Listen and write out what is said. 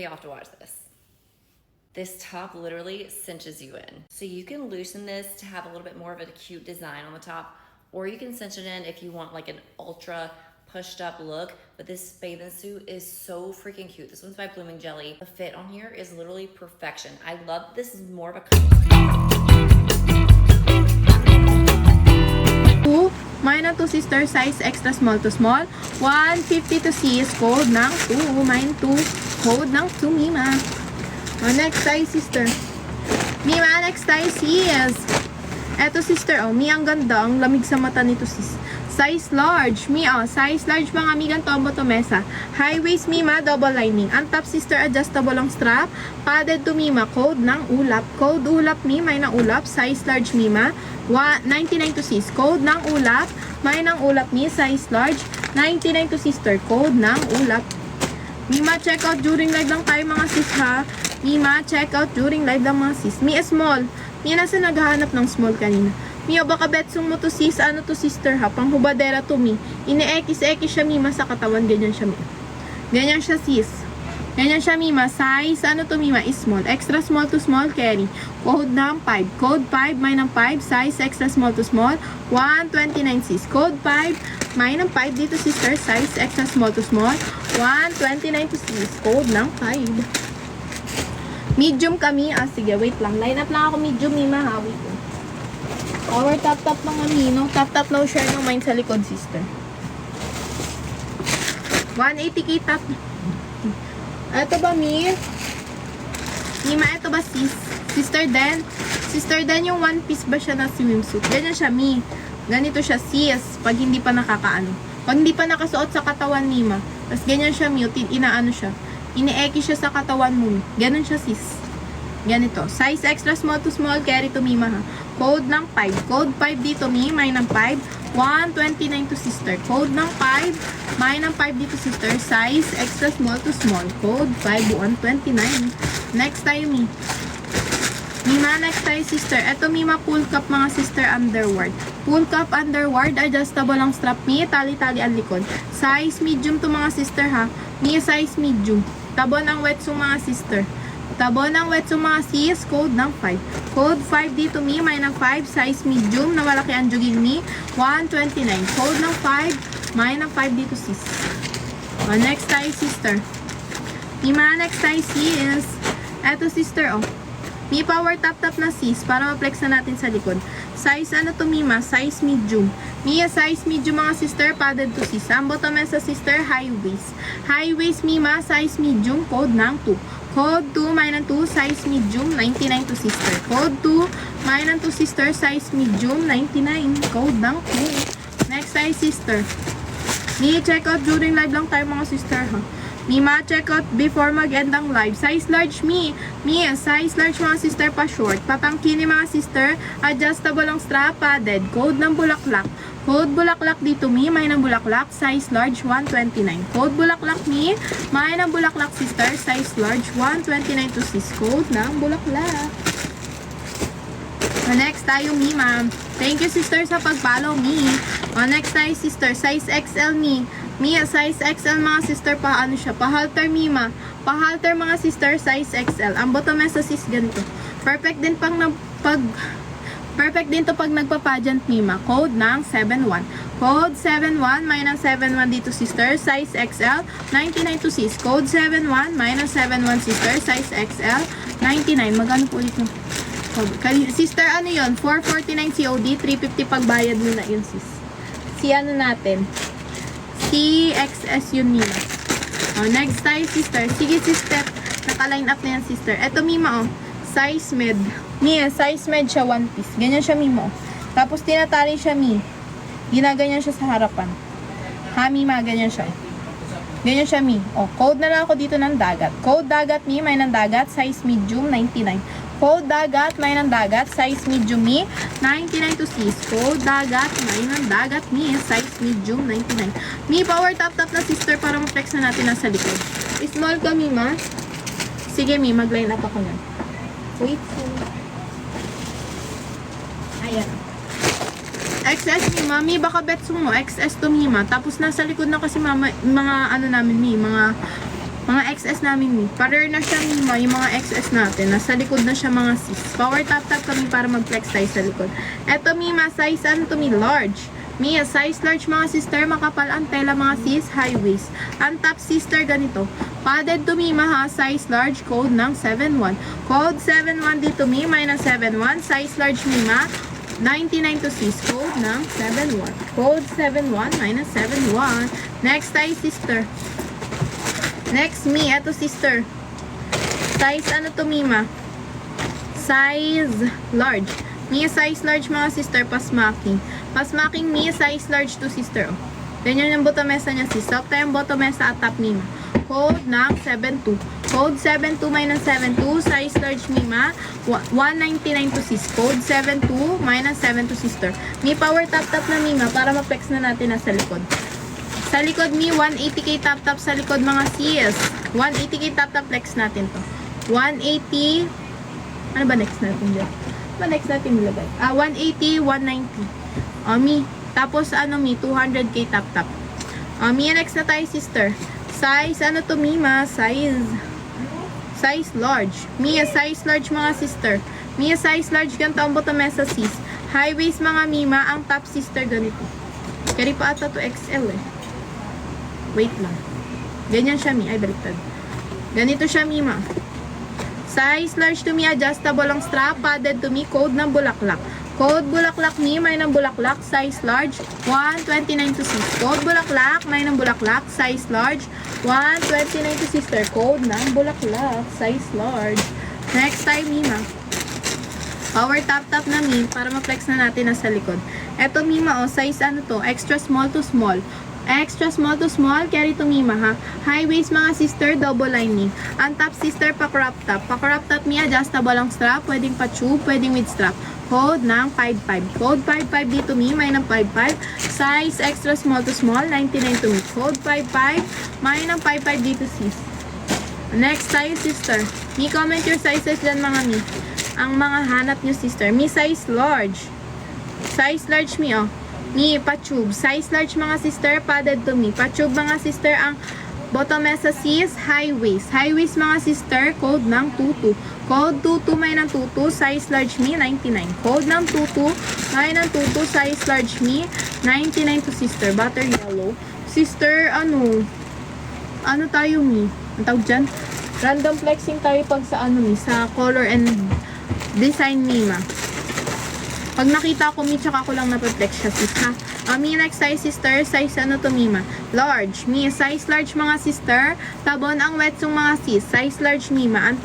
you have to watch this. This top literally cinches you in. So you can loosen this to have a little bit more of a cute design on the top, or you can cinch it in if you want like an ultra pushed up look. But this bathing suit is so freaking cute. This one's by Blooming Jelly. The fit on here is literally perfection. I love this. Is more of a Mine na 2 sister, size extra small to small. 150 to sis, code ng 2. Mine 2, code ng 2, Mima. Next size sister. Mima, next size sis. Eto sister, Mi, ang ganda. Ang lamig sa mata nito sis. Size large. Mi, size large mga amigan, tombo to mesa. High waist, Mima, double lining. Ang top sister, adjustable ang strap. Padded to Mima, code ng ulap. Code ulap, Mima, may ng ulap. Size large, Mima. 99 to sis. Code ng ulap. May ng ulap, Mi, size large. 99 to sister. Code ng ulap. Mima, check out during live lang tayo mga sis ha. Mima, check out during live lang mga sis. Mi, small. Mi, nasa naghahanap ng small kanina. Mia, baka betsong mo to sis. Ano to sister ha? Panghubadera to Mi. Ine-ekis-ekis siya Mima sa katawan. Ganyan siya Mi. Ganyan siya sis. Ganyan siya Mima. Size, ano to Mima? Is small. Extra small to small carry. Code ng 5. Code 5, may ng 5. Size extra small to small. 129 sis. Code 5, may ng 5 dito sister. Size extra small to small. 129 to sis. Code ng 5. Medium kami. Sige, wait lang. Line up lang ako medium Mima ha. Wait lang. Our top mga mino. Top low share ng mine sa likod, sister. 180k top. Ito ba, Mi? Mima, ito ba, sis? Sister Den? Sister Den, yung one piece ba siya na swimsuit? Ganyan siya, Mi. Ganito siya, sis. Pag hindi pa nakakaano. Pag hindi pa nakasuot sa katawan, Mima. Tapos ganyan siya, Mi. Inaano siya. Ine-eki siya sa katawan mo, Mi. Ganun siya, sis. Ganito. Size extra small to small, carry to Mima ha. Code ng 5. Code 5 dito, Mi. May ng 5. 129 to sister. Code ng 5. May ng 5 dito, sister. Size extra small to small. Code 5. 129. Next tayo, Mi. Mima, next tayo, sister. Ito, Mima, full cup mga sister underwear. Full cup underwear. Adjustable ang strap, Mi. Tali-tali ang likod. Size medium to mga sister ha. Mi, size medium. Tabon ang wetsong mga sister. Tabon ng wet mga sis, code ng 5. Code 5 dito, Mi, may ng 5, size medium, na malaki ang juging, Mi, 129. Code ng 5, may ng 5 dito, sis. Next tayo, sister. Mima, next tayo, sis. Eto, sister, Mi, power top na sis, para ma-flex na natin sa likod. Size, ano to, Mima? Size medium. Mia, size medium mga sister, padded to sis. Ang bottom sa sister, high waist. High waist, Mima, size medium, code ng 2. Code 2, may ng 2, size medium, 99 to sister. Code 2, may ng 2 sister, size medium, 99. Code ng 2. Next size sister. Mi, check out during live lang tayo mga sister ha. Mima, check out before mag-end ang live. Size large, Mi. Mi, size large mga sister pa short. Papangkini mga sister, adjustable ang strap, padded. Code ng bulaklak. Code bulaklak dito, Mi. May ng bulaklak. Size large, 129. Code bulaklak, Mi. May ng bulaklak, sister. Size large, 129 to sis. Code ng bulaklak. Next tayo, Mi, ma'am. Thank you, sister, sa pag-follow, Mi. Next tayo, sister. Size XL, Mi. Mi, size XL mga sister, paano siya? Pahalter, Mima. Pahalter mga sister, size XL. Ang bottom sa sis, ganito. Perfect din Perfect din to pag nagpa-pageant, Mima. Code ng 71. Code 71, may ng 71 dito, sister. Size XL, 99 to sis. Code 71, may ng 71, sister. Size XL, 99. Magkano po ulit yung sister, ano yun? 449 COD, 350 pagbayad mo na yun, sis. Si ano natin? Si XS yun, Mima. Next tayo, sister. Sige, sister. Naka-line up na yan, sister. Eto, Mima, size med. Mia, size med siya, one piece. Ganyan siya, Mima, Tapos, tinatali siya, Mi. Ginaganyan siya sa harapan. Ha, Mima, ganyan siya. Ganyan siya, Mi. Code na lang ako dito ng dagat. Code dagat, Mi, may ng dagat. Size medium, 99. Code dagat, may ng dagat. Size medium, Mi, 99 to sis. Code dagat, may ng dagat, Mi. Size medium, 99. Mi, power top na sister para ma-flex na natin nasa likod. Small ka, Mima. Sige, Mi, mag-line up ako yan. Wait. Ayan. XS, Mima. Mi, baka bets mo. XS to, Mima. Tapos nasa likod na kasi mga ano namin, Mi. Mga Mga XS namin, Mi. Parer na siya, Mi, Ma. Yung mga XS natin. Nasa likod na siya, mga sis. Power tap kami para mag-flex tayo sa likod. Eto, Mi, Ma. Size, ano to, Mi? Large. Mi, size large, mga sister. Makapal ang tela, mga sis. High waist. Ang top, sister, ganito. Padded to, Mi, Ma, ha. Size large. Code ng 7-1. Code 7-1 dito, Mi. Minus 7-1. Size large, Mi, Ma. 99 to sis. Code ng 7-1. Code 7-1 minus 7-1. Next tayo, sister. Next, Mi. Eto, sister. Size, ano to, Mima? Size large. Mi, size large, mga sister. Pasmaking. Pasmaking, Mi. Size large to, sister. Oh. Ganyan yung botomesa niya, sis. Top tayong botomesa at top, Mima. Code ng 7-2. Code 7-2 minus 7-2. Size large, Mima. 199 to, sis. Code 7-2 minus 7-2, sister. Mi, power tap na, Mima, para ma-flex na natin nasa likod. Sa likod, Mi, 180k tap sa likod, mga sis. 180k tap flex natin to. 180. Ano ba next natin dyan? Ano ba next natin nilagay? 180, 190. Mi. Tapos, ano, Mi, 200k tap. Mi, next na tayo, sister. Size, ano to, Mi, Ma? Size large. Mi, size large, mga sister. Mi, size large, ganito ang botomesa, sis. High waist, mga Mima. Ang top, sister, ganito. Kari pa ata to XL, eh. Wait lang. Ganyan siya, Mi. Ay, baliktad. Ganito siya, Mima. Size large to, Mi. Adjustable ang strap. Padded to, Mi. Code ng bulaklak. Code bulaklak, Mi. May ng bulaklak. Size large. 129 to sis. Code bulaklak. May ng bulaklak. Size large. 129 to sister. Code ng bulaklak. Size large. Next time, Mima. Power tap na, Mi. Para ma-flex na natin nasa likod. Eto, Mima, oh. Size ano to? Extra small to small. Extra small to small, carry to, Mima, ha. High waist, mga sister, double lining. Ang top, sister, pa-crop top. Pa-crop top, Mi, adjustable ang strap. Pwedeng pa-tube, pwedeng with strap. Code ng 55. Code 55 dito, Mi. May ng 55. Size extra small to small, 99 to Mi. Code 55. May ng 55 dito, sis. Next tayo, sister. Mi, comment your sizes dyan, mga Mi. Ang mga hanap nyo, sister. Mi, size large. Size large, Mi, oh. Mi, pa-tube. Size large, mga sister. Padded to, Mi. Pa-tube, mga sister. Ang botomesa, sis. High waist. High waist, mga sister. Code ng 22. Code 22, may ng 22. Size large, Mi. 99. Code ng 22. May ng 22. Size large, Mi. 99 to, sister. Butter yellow. Sister, ano tayo, Mi? Ang tawag dyan? Random flexing tayo pag sa Mi? Sa color and design, Mima. Pag nakita ko, Mi, tsaka ko lang napag-flex siya, sis, ha? Mi, next size, sister. Size, ano to, Mima? Large. Mi, size large, mga sister. Tabon ang wet yung mga sis. Size large, Mima.